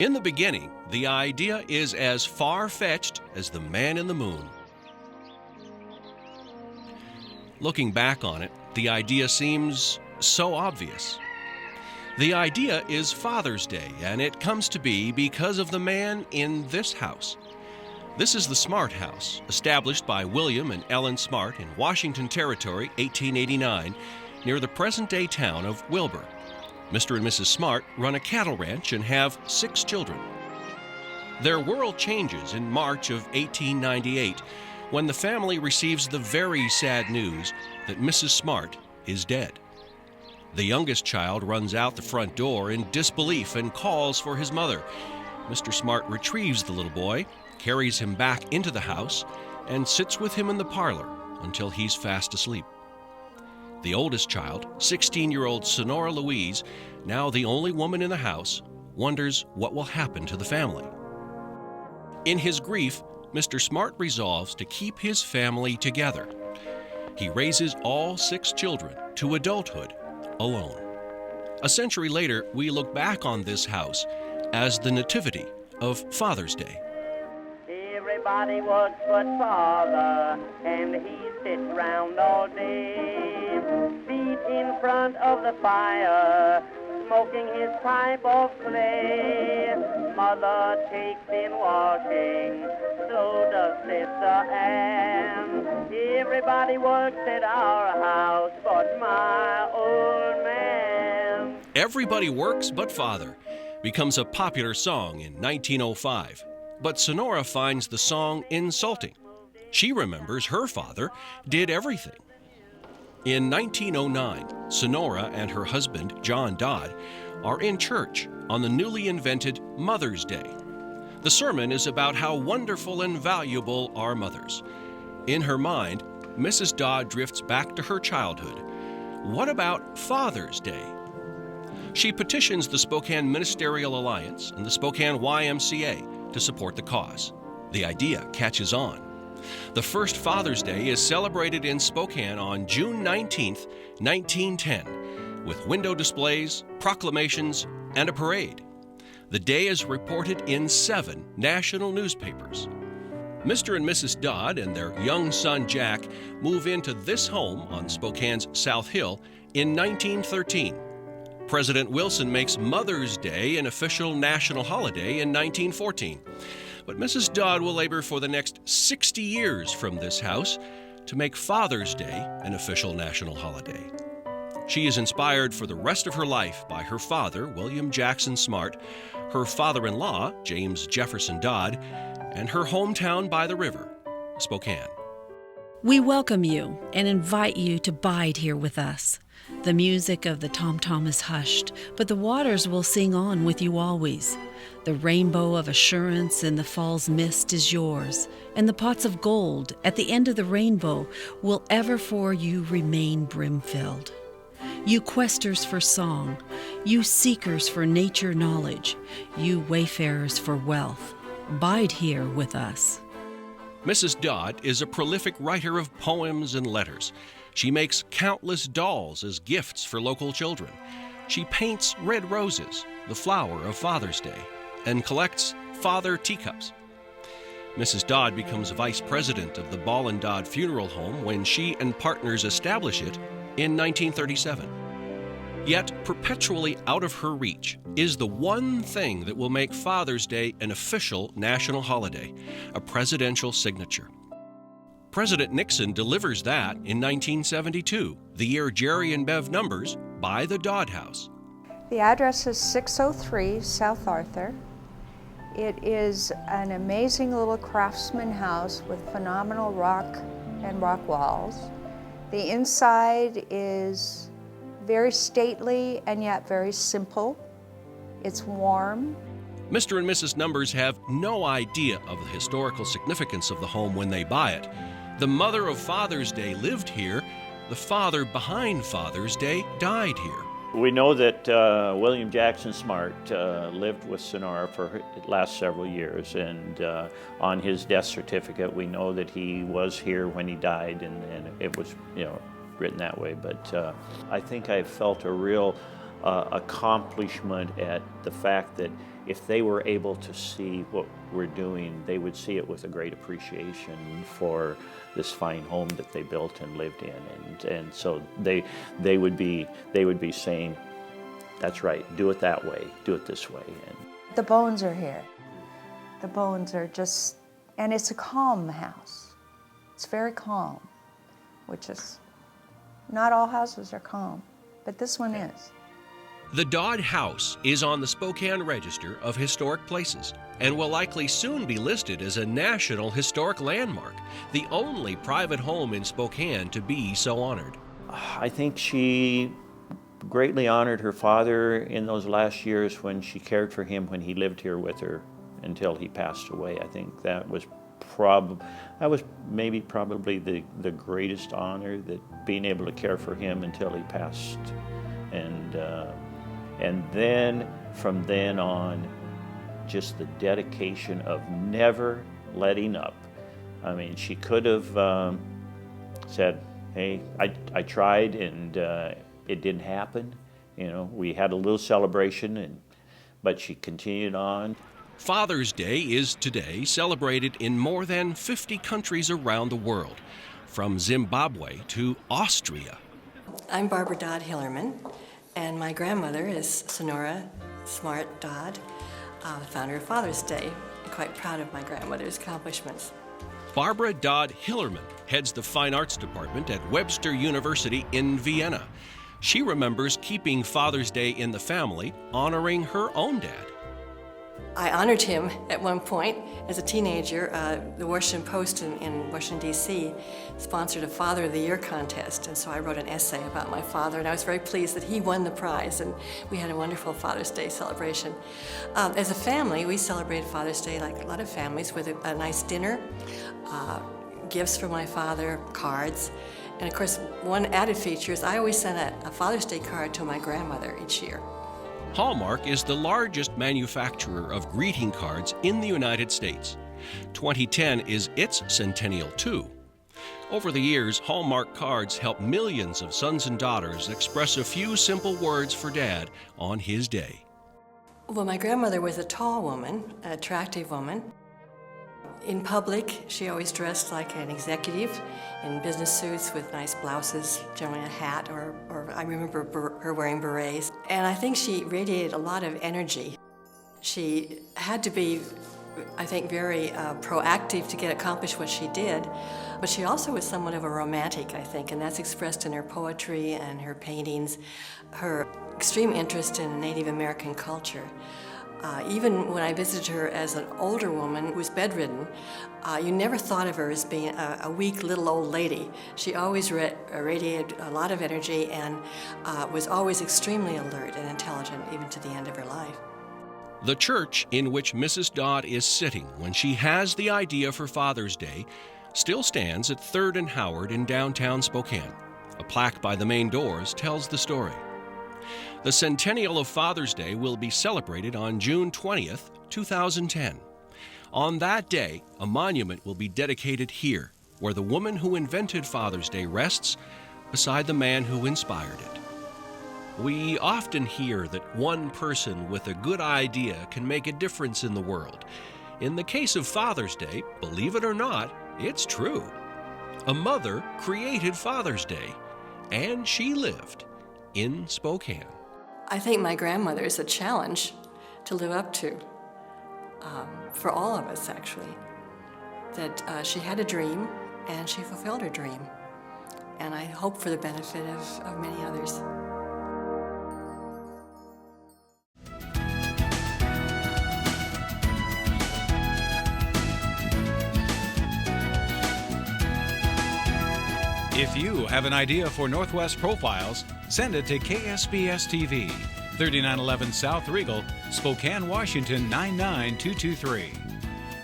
In the beginning, the idea is as far-fetched as the man in the moon. Looking back on it, the idea seems so obvious. The idea is Father's Day, and it comes to be because of the man in this house. This is the Smart House, established by William and Ellen Smart in Washington Territory, 1889, near the present-day town of Wilbur. Mr. and Mrs. Smart run a cattle ranch and have 6 children. Their world changes in March of 1898 when the family receives the very sad news that Mrs. Smart is dead. The youngest child runs out the front door in disbelief and calls for his mother. Mr. Smart retrieves the little boy, carries him back into the house, and sits with him in the parlor until he's fast asleep. The oldest child, 16-year-old Sonora Louise, now the only woman in the house, wonders what will happen to the family. In his grief, Mr. Smart resolves to keep his family together. He raises all 6 children to adulthood alone. A century later, we look back on this house as the nativity of Father's Day. Everybody works but Father, and he sits round all day, feet in front of the fire, smoking his pipe of clay. Mother takes in washing, so does Sister Ann. Everybody works at our house but my old man. Everybody Works But Father becomes a popular song in 1905. But Sonora finds the song insulting. She remembers her father did everything. In 1909, Sonora and her husband, John Dodd, are in church on the newly invented Mother's Day. The sermon is about how wonderful and valuable are mothers. In her mind, Mrs. Dodd drifts back to her childhood. What about Father's Day? She petitions the Spokane Ministerial Alliance and the Spokane YMCA to support the cause. The idea catches on. The first Father's Day is celebrated in Spokane on June 19, 1910, with window displays, proclamations, and a parade. The day is reported in 7 national newspapers. Mr. and Mrs. Dodd and their young son Jack move into this home on Spokane's South Hill in 1913. President Wilson makes Mother's Day an official national holiday in 1914. But Mrs. Dodd will labor for the next 60 years from this house to make Father's Day an official national holiday. She is inspired for the rest of her life by her father, William Jackson Smart, her father-in-law, James Jefferson Dodd, and her hometown by the river, Spokane. We welcome you and invite you to bide here with us. The music of the tom-tom is hushed, but the waters will sing on with you always. The rainbow of assurance in the fall's mist is yours, and the pots of gold at the end of the rainbow will ever for you remain brim-filled. You questers for song, you seekers for nature knowledge, you wayfarers for wealth, bide here with us. Mrs. Dodd is a prolific writer of poems and letters. She makes countless dolls as gifts for local children. She paints red roses, the flower of Father's Day, and collects father teacups. Mrs. Dodd becomes vice president of the Ball and Dodd Funeral Home when she and partners establish it in 1937. Yet, perpetually out of her reach is the one thing that will make Father's Day an official national holiday, a presidential signature. President Nixon delivers that in 1972, the year Jerry and Bev numbers, by the Dodd House. The address is 603 South Arthur. It is an amazing little craftsman house with phenomenal rock and rock walls. The inside is very stately and yet very simple. It's warm. Mr. and Mrs. Numbers have no idea of the historical significance of the home when they buy it. The mother of Father's Day lived here. The father behind Father's Day died here. We know that William Jackson Smart lived with Sonora for the last several years, and on his death certificate we know that he was here when he died, and it was written that way. But I think I felt a real accomplishment at the fact that if they were able to see what we're doing, they would see it with a great appreciation for this fine home that they built and lived in, and so they would be saying, "That's right, do it that way, do it this way." And the bones are here. The bones are just, and it's a calm house. It's very calm, which is, not all houses are calm, but this one is. The Dodd House is on the Spokane Register of Historic Places and will likely soon be listed as a National Historic Landmark, the only private home in Spokane to be so honored. I think she greatly honored her father in those last years when she cared for him when he lived here with her until he passed away. I think that was maybe probably the greatest honor, that being able to care for him until he passed. And then from then on, just the dedication of never letting up. I mean, she could have said, "Hey, I tried and it didn't happen." You know, we had a little celebration, but she continued on. Father's Day is today celebrated in more than 50 countries around the world, from Zimbabwe to Austria. I'm Barbara Dodd Hillerman, and my grandmother is Sonora Smart Dodd, founder of Father's Day. I'm quite proud of my grandmother's accomplishments. Barbara Dodd Hillerman heads the Fine Arts Department at Webster University in Vienna. She remembers keeping Father's Day in the family, honoring her own dad. I honored him at one point as a teenager. The Washington Post in Washington, D.C. sponsored a Father of the Year contest, and so I wrote an essay about my father, and I was very pleased that he won the prize, and we had a wonderful Father's Day celebration. As a family, we celebrated Father's Day like a lot of families with a nice dinner, gifts for my father, cards, and of course, one added feature is I always sent a Father's Day card to my grandmother each year. Hallmark is the largest manufacturer of greeting cards in the United States. 2010 is its centennial too. Over the years, Hallmark cards help millions of sons and daughters express a few simple words for Dad on his day. Well, my grandmother was a tall woman, an attractive woman. In public, she always dressed like an executive in business suits with nice blouses, generally a hat, or I remember her wearing berets. And I think she radiated a lot of energy. She had to be, I think, very proactive to accomplish what she did, but she also was somewhat of a romantic, I think, and that's expressed in her poetry and her paintings, her extreme interest in Native American culture. Even when I visited her as an older woman who was bedridden, you never thought of her as being a weak little old lady. She always radiated a lot of energy and was always extremely alert and intelligent, even to the end of her life. The church in which Mrs. Dodd is sitting when she has the idea for Father's Day still stands at 3rd and Howard in downtown Spokane. A plaque by the main doors tells the story. The centennial of Father's Day will be celebrated on June 20th, 2010. On that day, a monument will be dedicated here, where the woman who invented Father's Day rests beside the man who inspired it. We often hear that one person with a good idea can make a difference in the world. In the case of Father's Day, believe it or not, it's true. A mother created Father's Day, and she lived in Spokane. I think my grandmother is a challenge to live up to, for all of us, actually. That she had a dream, and she fulfilled her dream. And I hope for the benefit of many others. If you have an idea for Northwest Profiles, send it to KSPS TV, 3911 South Regal, Spokane, Washington 99223.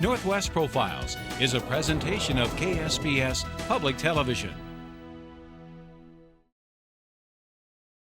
Northwest Profiles is a presentation of KSPS Public Television.